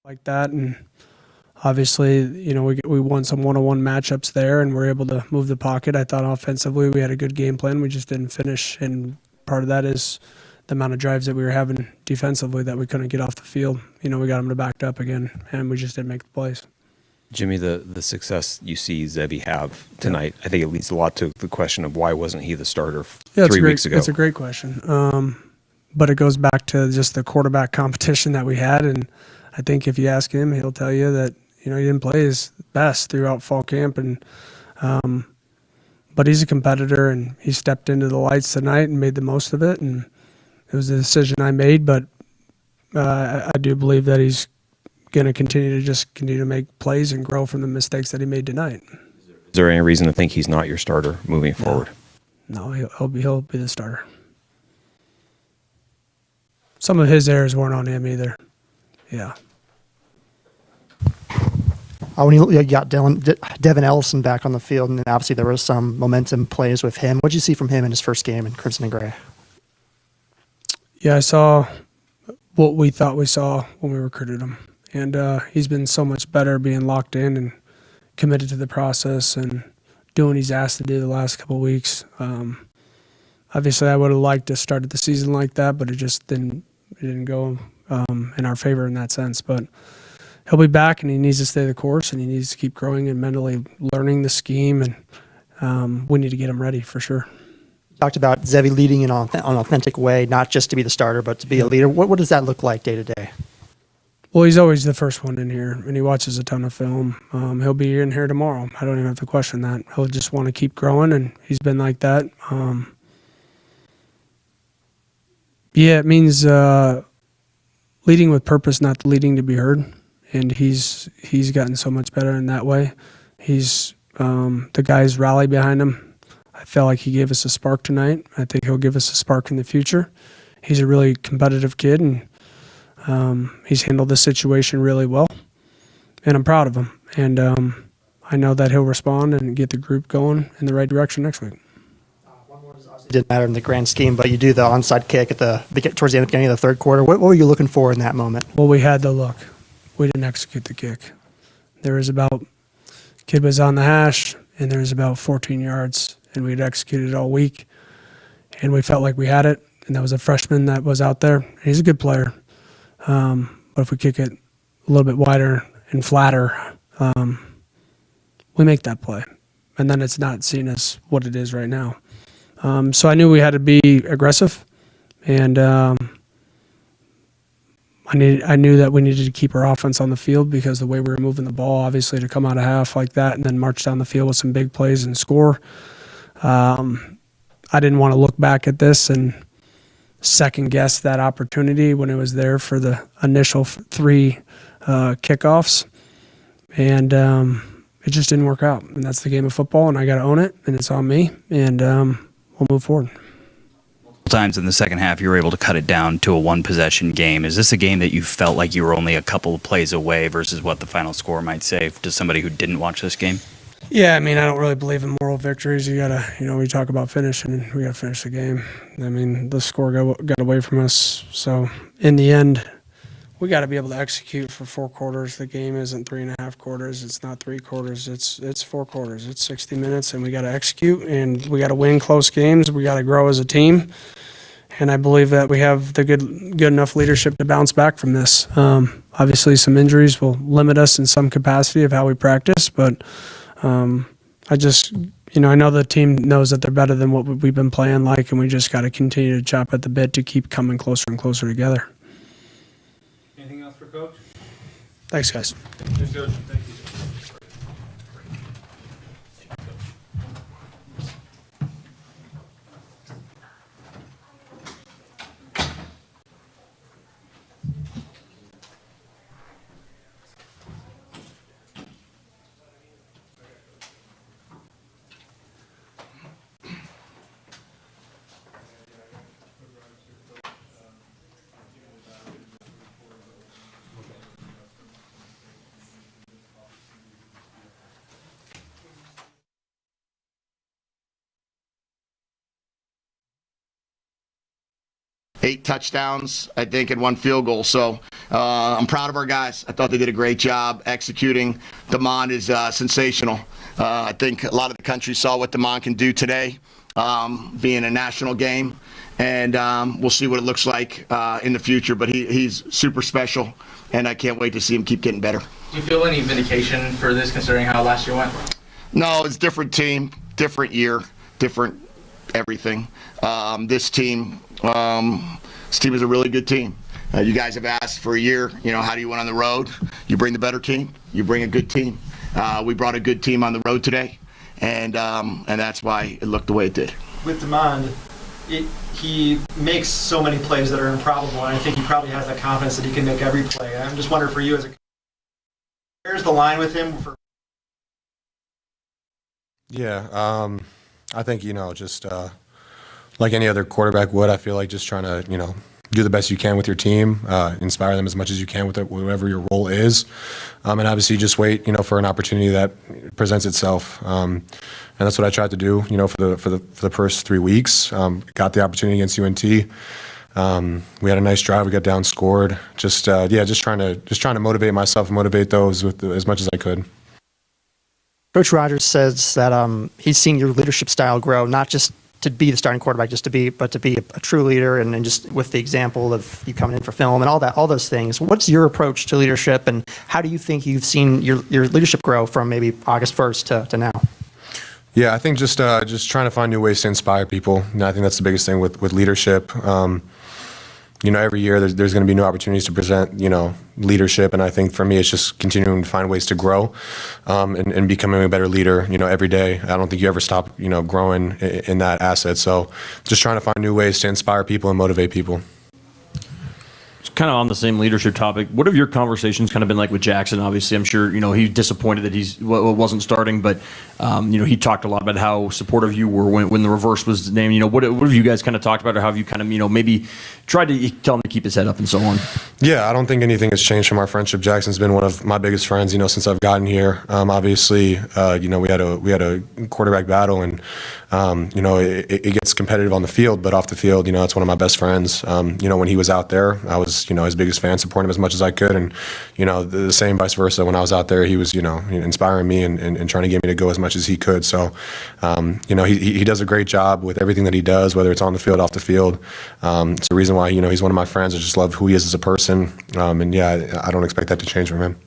like that. And obviously, we won some one-on-one matchups there, and we're able to move the pocket. I thought offensively we had a good game plan. We just didn't finish, and part of that is the amount of drives that we were having defensively that we couldn't get off the field. We got them to backed up again, and we just didn't make the plays. Jimmy, the success you see Zevi have tonight, I think it leads a lot to the question of why wasn't he the starter 3 weeks ago? It's a great question. But it goes back to just the quarterback competition that we had, and I think if you ask him, he'll tell you that he didn't play his best throughout fall camp, and but he's a competitor, and he stepped into the lights tonight and made the most of it, and it was a decision I made, but I do believe that he's going to continue to make plays and grow from the mistakes that he made tonight. Is there any reason to think he's not your starter moving forward? No, he'll be the starter. Some of his errors weren't on him either. Yeah. When you got Devin Ellison back on the field, and obviously there was some momentum plays with him. What did you see from him in his first game in Crimson and Gray? Yeah, I saw what we thought we saw when we recruited him. And he's been so much better being locked in and committed to the process and doing what he's asked to do the last couple of weeks. Obviously, I would have liked to start the season like that, but it just didn't go in our favor in that sense. But he'll be back, and he needs to stay the course, and he needs to keep growing and mentally learning the scheme, and we need to get him ready for sure. You talked about Zevi leading in an authentic way, not just to be the starter, but to be a leader. What does that look like day to day? Well, he's always the first one in here, and he watches a ton of film. He'll be in here tomorrow. I don't even have to question that. He'll just want to keep growing, and he's been like that. It means leading with purpose, not leading to be heard, and he's gotten so much better in that way. He's the guys rally behind him. I felt like he gave us a spark tonight. I think he'll give us a spark in the future. He's a really competitive kid, and he's handled the situation really well, and I'm proud of him. And I know that he'll respond and get the group going in the right direction next week. It didn't matter in the grand scheme, but you do the onside kick towards the beginning of the third quarter. What were you looking for in that moment? Well, we had the look. We didn't execute the kick. Kid was on the hash, and there was about 14 yards, and we'd executed it all week, and we felt like we had it, and that was a freshman that was out there. He's a good player. But if we kick it a little bit wider and flatter, we make that play. And then it's not seen as what it is right now. So I knew we had to be aggressive, and I knew that we needed to keep our offense on the field because the way we were moving the ball, obviously, to come out of half like that and then march down the field with some big plays and score. I didn't want to look back at this and second guess that opportunity when it was there for the initial 3 kickoffs, and it just didn't work out. And that's the game of football, and I got to own it, and it's on me, and we'll move forward. Times in the second half you were able to cut it down to a one-possession game. Is this a game that you felt like you were only a couple of plays away versus what the final score might say to somebody who didn't watch this game? Yeah, I mean, I don't really believe in moral victories. You gotta, we talk about finishing, and we gotta finish the game. I mean, the score got away from us. So in the end, we got to be able to execute for 4 quarters. The game isn't 3.5 quarters. It's not 3 quarters. It's 4 quarters. It's 60 minutes, and we got to execute, and we got to win close games. We got to grow as a team, and I believe that we have the good enough leadership to bounce back from this. Obviously, some injuries will limit us in some capacity of how we practice, but I know the team knows that they're better than what we've been playing like, and we just got to continue to chop at the bit to keep coming closer and closer together. Anything else for Coach? Thanks, guys. Thanks, Coach. Thank you. 8 touchdowns, I think, and 1 field goal. So I'm proud of our guys. I thought they did a great job executing. Damon is sensational. I think a lot of the country saw what Damon can do today, being a national game. And we'll see what it looks like in the future. But he's super special, and I can't wait to see him keep getting better. Do you feel any vindication for this, considering how last year went? No, it's a different team, different year, different everything. This team is a really good team. You guys have asked for a year, how do you win on the road? You bring the better team, you bring a good team. We brought a good team on the road today, and that's why it looked the way it did. With Demond, he makes so many plays that are improbable, and I think he probably has that confidence that he can make every play. I'm just wondering for you, where's the line with him? Yeah, I think, just like any other quarterback would, I feel like just trying to, do the best you can with your team, inspire them as much as you can with whatever your role is. And obviously just wait, for an opportunity that presents itself. And that's what I tried to do, for the first 3 weeks. Got the opportunity against UNT. We had a nice drive. We got down, scored. Just trying to motivate myself and motivate those with as much as I could. Coach Rogers says that he's seen your leadership style grow, not just to be the starting quarterback, but to be a true leader, and just with the example of you coming in for film and all those things. What's your approach to leadership, and how do you think you've seen your leadership grow from maybe August 1st to now? Yeah, I think just trying to find new ways to inspire people. And I think that's the biggest thing with leadership. Every year there's going to be new opportunities to present, leadership. And I think for me, it's just continuing to find ways to grow and becoming a better leader, every day. I don't think you ever stop, growing in that asset. So just trying to find new ways to inspire people and motivate people. Kind of on the same leadership topic, what have your conversations kind of been like with Jackson? Obviously, I'm sure he's disappointed that he wasn't starting, but he talked a lot about how supportive you were when the reverse was named. What have you guys kind of talked about, or how have you kind of maybe tried to tell him to keep his head up and so on? Yeah, I don't think anything has changed from our friendship. Jackson's been one of my biggest friends, since I've gotten here. Obviously, we had a quarterback battle, and it gets competitive on the field, but off the field, it's one of my best friends. When he was out there, I was his biggest fan, supporting him as much as I could, and the same vice versa. When I was out there, he was inspiring me and trying to get me to go as much as he could. So he does a great job with everything that he does, whether it's on the field, off the field. It's the reason why he's one of my friends. I just love who he is as a person, and I don't expect that to change from him.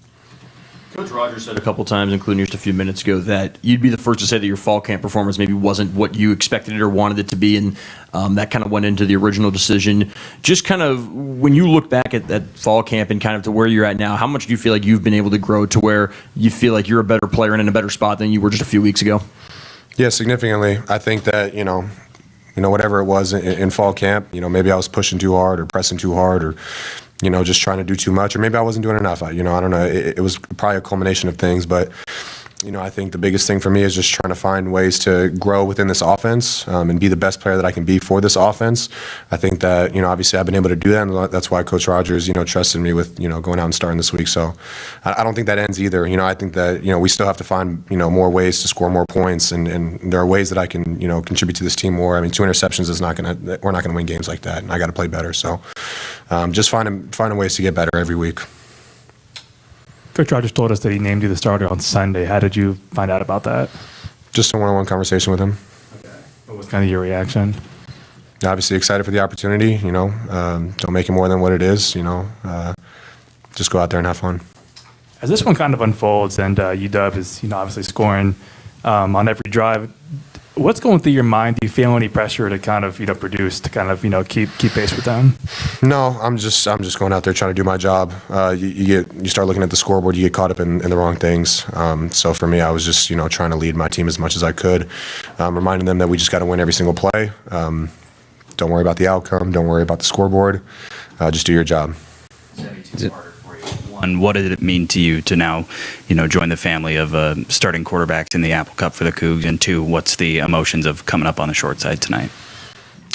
Coach Rogers said a couple times, including just a few minutes ago, that you'd be the first to say that your fall camp performance maybe wasn't what you expected it or wanted it to be, and that kind of went into the original decision. Just kind of when you look back at that fall camp and kind of to where you're at now, how much do you feel like you've been able to grow to where you feel like you're a better player and in a better spot than you were just a few weeks ago? Yeah, significantly. I think that, whatever it was in fall camp, maybe I was pushing too hard or pressing too hard, or just trying to do too much, or maybe I wasn't doing enough. I don't know. It was probably a culmination of things, but I think the biggest thing for me is just trying to find ways to grow within this offense and be the best player that I can be for this offense. I think that, obviously I've been able to do that, and that's why Coach Rogers, trusted me with, going out and starting this week. So I don't think that ends either. I think that, we still have to find, more ways to score more points, and there are ways that I can, contribute to this team more. I mean, 2 interceptions is we're not going to win games like that, and I got to play better. So just finding ways to get better every week. Coach Rogers told us that he named you the starter on Sunday. How did you find out about that? Just a one-on-one conversation with him. Okay. What was kind of your reaction? Obviously excited for the opportunity, don't make it more than what it is, just go out there and have fun. As this one kind of unfolds and UW is, obviously scoring on every drive, what's going through your mind? Do you feel any pressure to kind of, produce, to kind of, keep pace with them? No, I'm just going out there trying to do my job. You start looking at the scoreboard, you get caught up in the wrong things. So for me, I was just, trying to lead my team as much as I could, reminding them that we just got to win every single play. Don't worry about the outcome. Don't worry about the scoreboard. Just do your job. One, what did it mean to you to now, join the family of starting quarterbacks in the Apple Cup for the Cougs? And 2, what's the emotions of coming up on the short side tonight?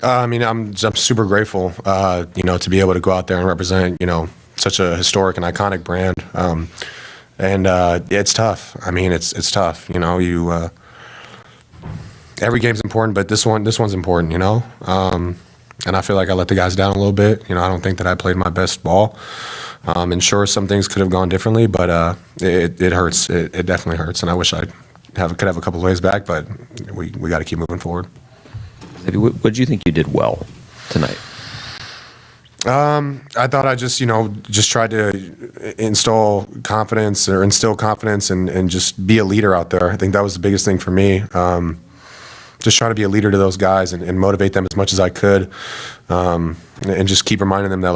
I'm super grateful, to be able to go out there and represent, such a historic and iconic brand. It's tough. I mean, it's tough. Every game's important, but this one's important. I feel like I let the guys down a little bit. I don't think that I played my best ball. And sure, some things could have gone differently, but it hurts. It definitely hurts, and I wish I could have a couple plays back, but we got to keep moving forward. What did you think you did well tonight? I thought I just tried to instill confidence and just be a leader out there. I think that was the biggest thing for me. Just trying to be a leader to those guys and motivate them as much as I could, and just keep reminding them that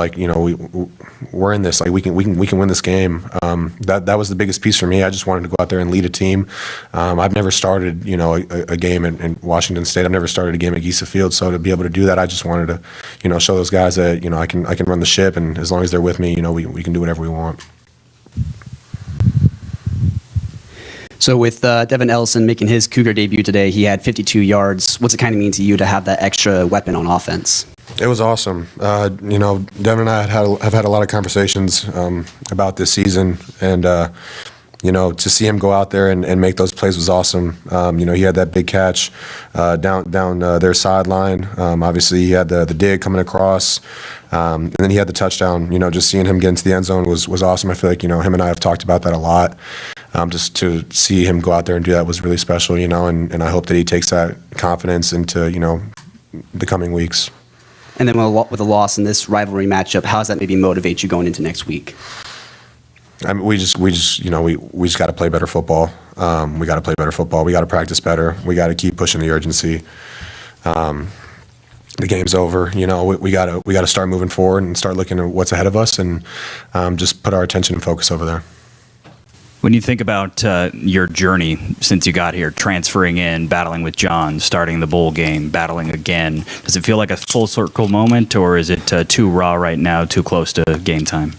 we're in this, we can win this game. That was the biggest piece for me. I just wanted to go out there and lead a team. I've never started a game in Washington State. I've never started a game at Giesa Field. So to be able to do that, I just wanted to show those guys that I can run the ship, and as long as they're with me, we can do whatever we want. So with Devin Ellison making his Cougar debut today, he had 52 yards. What's it kind of mean to you to have that extra weapon on offense? It was awesome. Devin and I have had a lot of conversations about this season, and to see him go out there and make those plays was awesome. He had that big catch down their sideline. Obviously, he had the dig coming across, and then he had the touchdown. Just seeing him get into the end zone was awesome. I feel like him and I have talked about that a lot. Just to see him go out there and do that was really special. And I hope that he takes that confidence into the coming weeks. And then with a loss in this rivalry matchup, how does that maybe motivate you going into next week? I mean, we just got to play better football. We got to play better football. We got to practice better. We got to keep pushing the urgency. The game's over. We got to start moving forward and start looking at what's ahead of us, and just put our attention and focus over there. When you think about your journey since you got here, transferring in, battling with John, starting the bowl game, battling again, does it feel like a full circle moment, or is it too raw right now, too close to game time?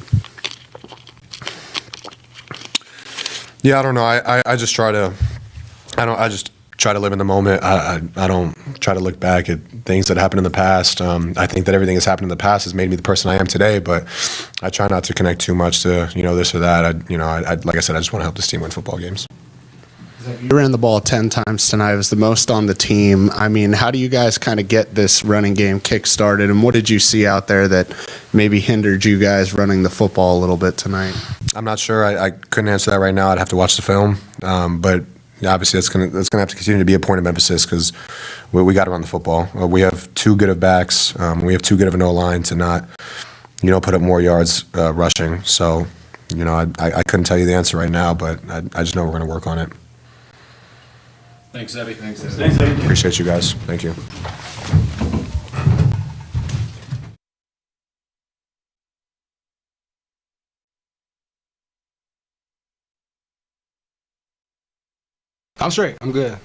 Yeah, I don't know. I just try to live in the moment. I don't try to look back at things that happened in the past. I think that everything that's happened in the past has made me the person I am today, but I try not to connect too much to this or that. Like I said, I just want to help this team win football games. You ran the ball 10 times tonight. It was the most on the team. I mean, how do you guys kind of get this running game kick-started, and what did you see out there that maybe hindered you guys running the football a little bit tonight? I'm not sure. I couldn't answer that right now. I'd have to watch the film. But obviously, that's gonna have to continue to be a point of emphasis because we got to run the football. We have too good of backs. We have too good of an O-line to not, put up more yards rushing. So, I couldn't tell you the answer right now, but I just know we're going to work on it. Thanks, Zebby. Thanks, Zebby. Appreciate you guys. Thank you. I'm straight. I'm good.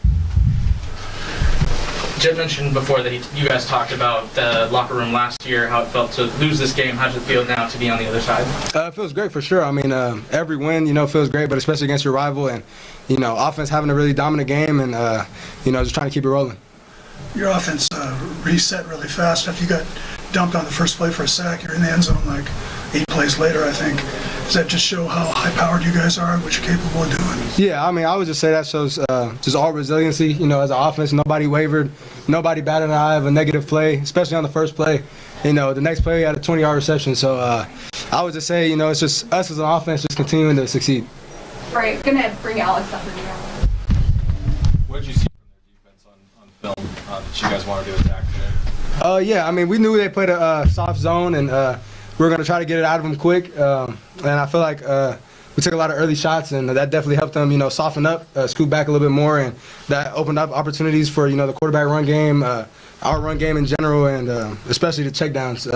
Jed mentioned before that you guys talked about the locker room last year, how it felt to lose this game. How does it feel now to be on the other side? It feels great for sure. I mean, every win, feels great, but especially against your rival and, offense having a really dominant game and, just trying to keep it rolling. Your offense reset really fast after you got dumped on the first play for a sack. You're in the end zone like 8 plays later, I think. Does that just show how high-powered you guys are and what you're capable of doing? Yeah, I mean, I would just say that shows just all resiliency. As an offense, nobody wavered. Nobody batted an eye of a negative play, especially on the first play. The next play, we had a 20-yard reception. So I would just say, it's just us as an offense just continuing to succeed. Right, going to bring Alex up in here. What did you see from their defense on film that you guys wanted to attack today? Yeah, I mean, we knew they played a soft zone, and we were going to try to get it out of them quick. And I feel like we took a lot of early shots, and that definitely helped them, soften up, scoot back a little bit more, and that opened up opportunities for, the quarterback run game, our run game in general, and especially the checkdowns.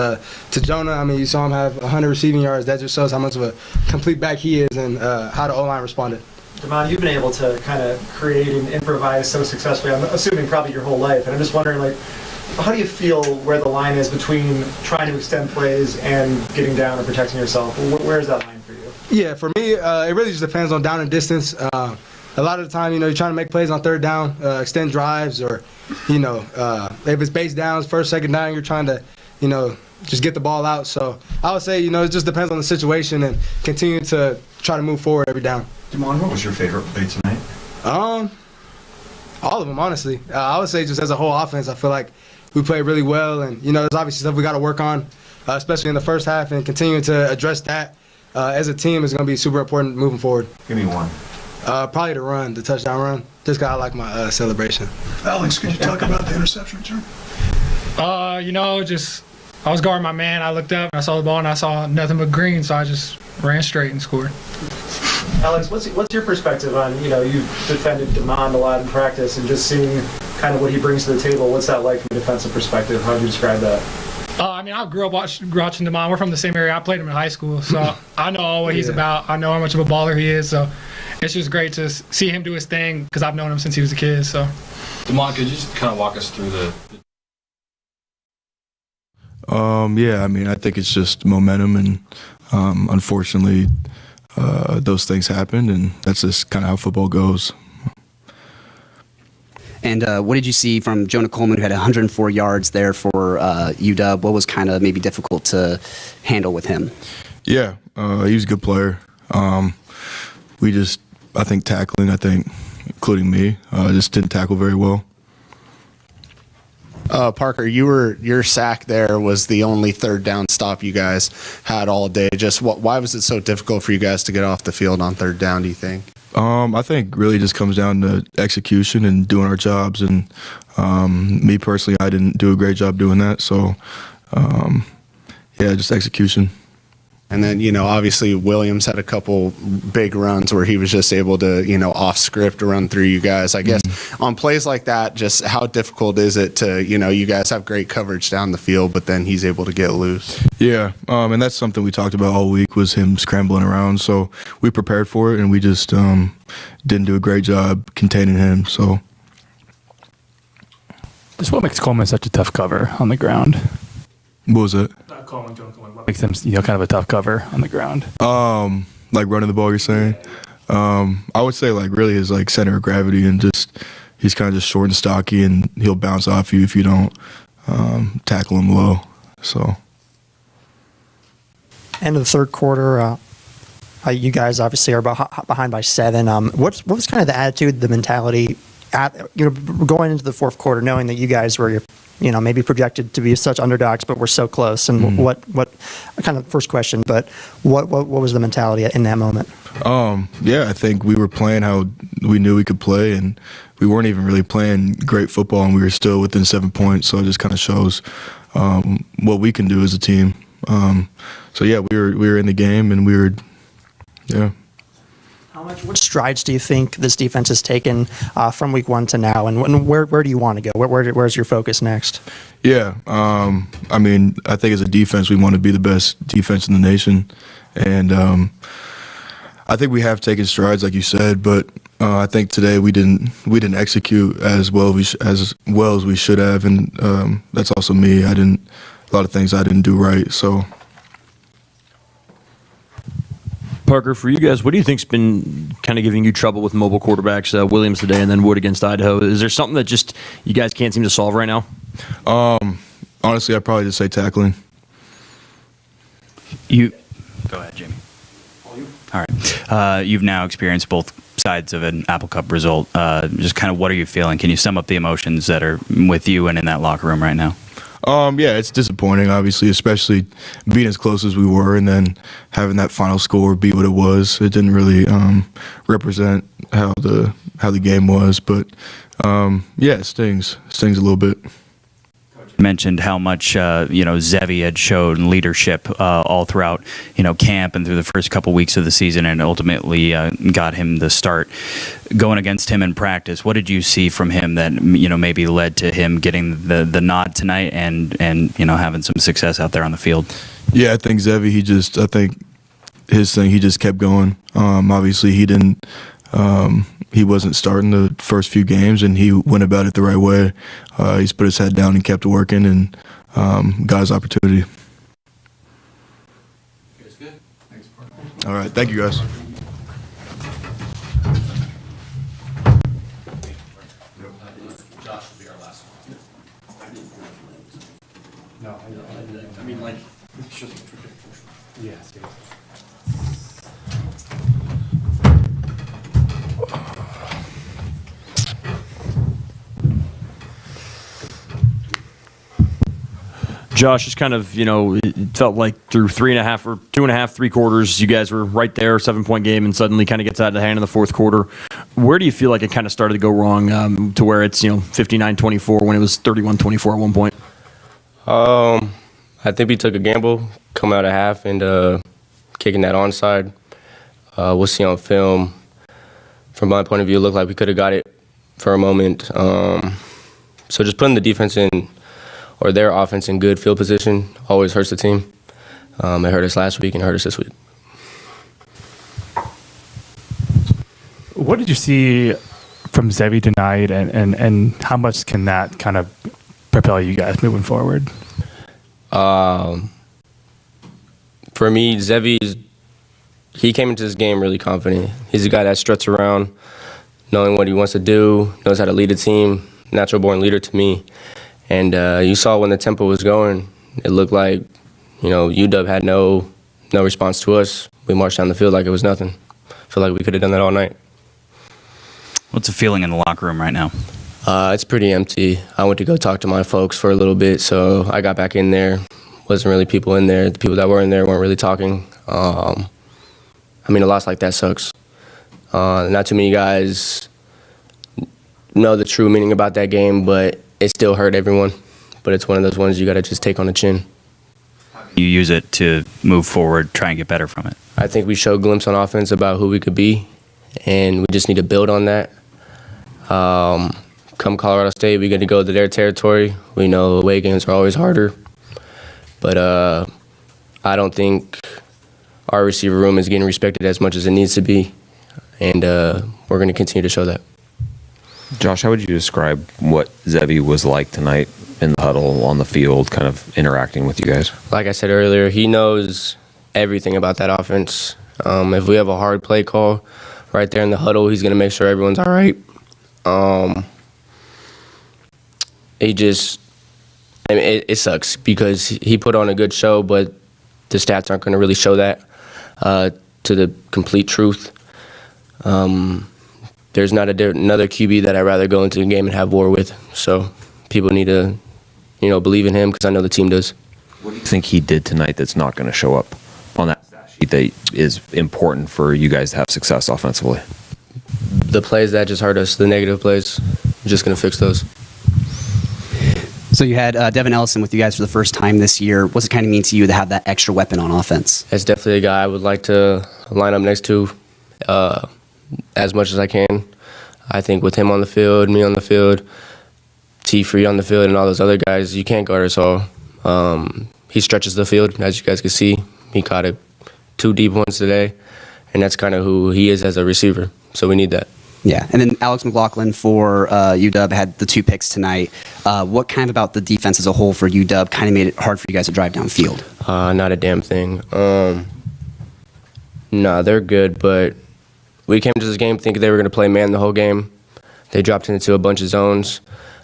To Jonah, I mean, you saw him have 100 receiving yards. That just shows how much of a complete back he is and how the O-line responded. Damon, you've been able to kind of create and improvise so successfully, I'm assuming probably your whole life, and I'm just wondering, how do you feel where the line is between trying to extend plays and getting down and protecting yourself? Where is that line for you? Yeah, for me, it really just depends on down and distance. A lot of the time, you're trying to make plays on third down, extend drives, or, if it's base downs, first, second down, you're trying to, just get the ball out. So I would say, it just depends on the situation and continue to try to move forward every down. Damon, what was your favorite play tonight? All of them, honestly. I would say just as a whole offense, I feel like, we played really well, and there's obviously stuff we got to work on, especially in the first half, and continuing to address that as a team is going to be super important moving forward. Give me one. Probably the touchdown run. Just 'cause I like my celebration. Alex, could you talk about the interception return? I was guarding my man. I looked up and I saw the ball and I saw nothing but green, so I just ran straight and scored. Alex, what's your perspective on, you've defended DeMond a lot in practice and just seeing kind of what he brings to the table. What's that like from a defensive perspective? How would you describe that? I grew up watching DeMond. We're from the same area. I played him in high school, so I know what he's about. I know how much of a baller he is, so it's just great to see him do his thing because I've known him since he was a kid. So, DeMond, could you just kind of walk us through the I think it's just momentum, and unfortunately, those things happened, and that's just kind of how football goes. And what did you see from Jonah Coleman, who had 104 yards there for UW? What was kind of maybe difficult to handle with him? Yeah, he was a good player. I think tackling, including me, just didn't tackle very well. Parker, your sack there was the only third down stop you guys had all day. Why was it so difficult for you guys to get off the field on third down, do you think? I think really just comes down to execution and doing our jobs. And me personally, I didn't do a great job doing that. So, just execution. And then, obviously Williams had a couple big runs where he was just able to, off script run through you guys. I guess on plays like that, just how difficult is it to, you guys have great coverage down the field, but then he's able to get loose? Yeah, and that's something we talked about all week was him scrambling around. So we prepared for it, and we just didn't do a great job containing him. So Just what makes Coleman such a tough cover on the ground? What was it? Coleman, what makes him, kind of a tough cover on the ground? Like running the ball, you're saying? I would say really his center of gravity, and he's kind of just short and stocky, and he'll bounce off you if you don't tackle him low. So. End of the third quarter, you guys obviously are behind by 7. What was kind of the attitude, the mentality going into the fourth quarter, knowing that you guys were maybe projected to be such underdogs, but we're so close? And what kind of first question, but what was the mentality in that moment? I think we were playing how we knew we could play, and we weren't even really playing great football, and we were still within 7 points. So it just kind of shows what we can do as a team. We were in the game, and we were. What strides do you think this defense has taken from week 1 to now, and where do you want to go? Where's your focus next? Yeah, I think as a defense, we want to be the best defense in the nation, and I think we have taken strides, like you said, but I think today we didn't execute as well as we should have, and that's also me. A lot of things I didn't do right, so. Parker, for you guys, what do you think's been kind of giving you trouble with mobile quarterbacks? Williams today and then Wood against Idaho. Is there something that just you guys can't seem to solve right now? Honestly, I'd probably just say tackling. Go ahead, Jimmy. All right. You've now experienced both sides of an Apple Cup result. Just kind of what are you feeling? Can you sum up the emotions that are with you and in that locker room right now? It's disappointing, obviously, especially being as close as we were and then having that final score be what it was. It didn't really represent how the game was, but it stings. It stings a little bit. Mentioned how much Zevi had shown leadership all throughout camp and through the first couple weeks of the season, and ultimately got him the start. Going against him in practice, what did you see from him that maybe led to him getting the nod tonight and having some success out there on the field? Yeah, I think Zevi, I think his thing, he just kept going. Obviously, he wasn't starting the first few games, and he went about it the right way. He's put his head down and kept working, and got his opportunity. All right, thank you, guys. Yes. Josh, just kind of, it felt like through 3.5 or 2.5, 3 quarters, you guys were right there, 7-point game, and suddenly kind of gets out of the hand in the fourth quarter. Where do you feel like it kind of started to go wrong to where it's, 59-24 when it was 31-24 at one point? I think we took a gamble coming out of half and kicking that onside. We'll see on film. From my point of view, it looked like we could have got it for a moment. So just putting the defense in, or their offense in good field position, always hurts the team. It hurt us last week and hurt us this week. What did you see from Zevi tonight, and how much can that kind of propel you guys moving forward? For me, Zevi, he came into this game really confident. He's a guy that struts around, knowing what he wants to do, knows how to lead a team, natural-born leader to me. And you saw when the tempo was going, it looked like, UW had no response to us. We marched down the field like it was nothing. I feel like we could have done that all night. What's the feeling in the locker room right now? It's pretty empty. I went to go talk to my folks for a little bit, so I got back in there. Wasn't really people in there. The people that were in there weren't really talking. A loss like that sucks. Not too many guys know the true meaning about that game, but it still hurt everyone. But it's one of those ones you got to just take on the chin. You use it to move forward, try and get better from it. I think we showed a glimpse on offense about who we could be, and we just need to build on that. Come Colorado State, we get to go to their territory. We know away games are always harder. But I don't think our receiver room is getting respected as much as it needs to be, and we're going to continue to show that. Josh, how would you describe what Zevi was like tonight in the huddle, on the field, kind of interacting with you guys? Like I said earlier, he knows everything about that offense. If we have a hard play call right there in the huddle, he's going to make sure everyone's all right. It sucks because he put on a good show, but the stats aren't going to really show that to the complete truth. There's not another QB that I'd rather go into the game and have war with. So people need to, believe in him because I know the team does. What do you think he did tonight that's not going to show up on that stat sheet that is important for you guys to have success offensively? The plays that just hurt us, the negative plays, we're just going to fix those. So you had Devin Ellison with you guys for the first time this year. What's it kind of mean to you to have that extra weapon on offense? That's definitely a guy I would like to line up next to as much as I can. I think with him on the field, me on the field, T-Free on the field, and all those other guys, you can't guard us all. He stretches the field, as you guys can see. He caught 2 deep ones today, and that's kind of who he is as a receiver. So we need that. Yeah, and then Alex McLaughlin for UW had the 2 picks tonight. What kind of about the defense as a whole for UW kind of made it hard for you guys to drive downfield? Not a damn thing. No, they're good, but we came to this game thinking they were going to play man the whole game. They dropped into a bunch of zones.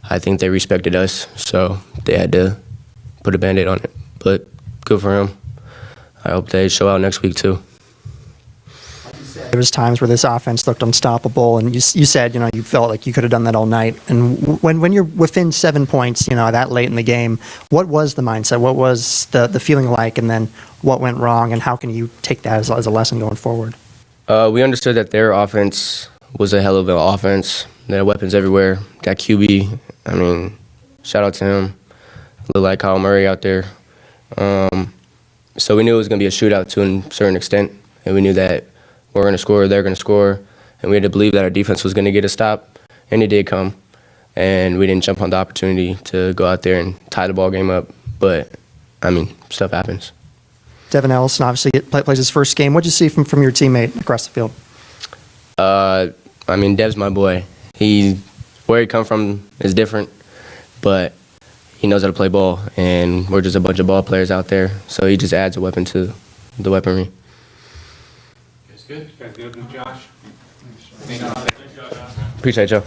I think they respected us, so they had to put a Band-Aid on it. But good for him. I hope they show out next week too. There was times where this offense looked unstoppable, and you said, you felt like you could have done that all night. And when you're within 7 points, that late in the game, what was the mindset? What was the feeling like? And then what went wrong? And how can you take that as a lesson going forward? We understood that their offense was a hell of an offense. They had weapons everywhere. Got QB. Shout out to him. Looked like Kyle Murray out there. So we knew it was going to be a shootout to a certain extent, and we knew that we're going to score, they're going to score, and we had to believe that our defense was going to get a stop, and it did come. And we didn't jump on the opportunity to go out there and tie the ball game up. But, stuff happens. Devin Ellison obviously plays his first game. What did you see from your teammate across the field? Dev's my boy. Where he come from is different, but he knows how to play ball, and we're just a bunch of ball players out there. So he just adds a weapon to the weaponry. Good. Guys good with Josh? Appreciate you.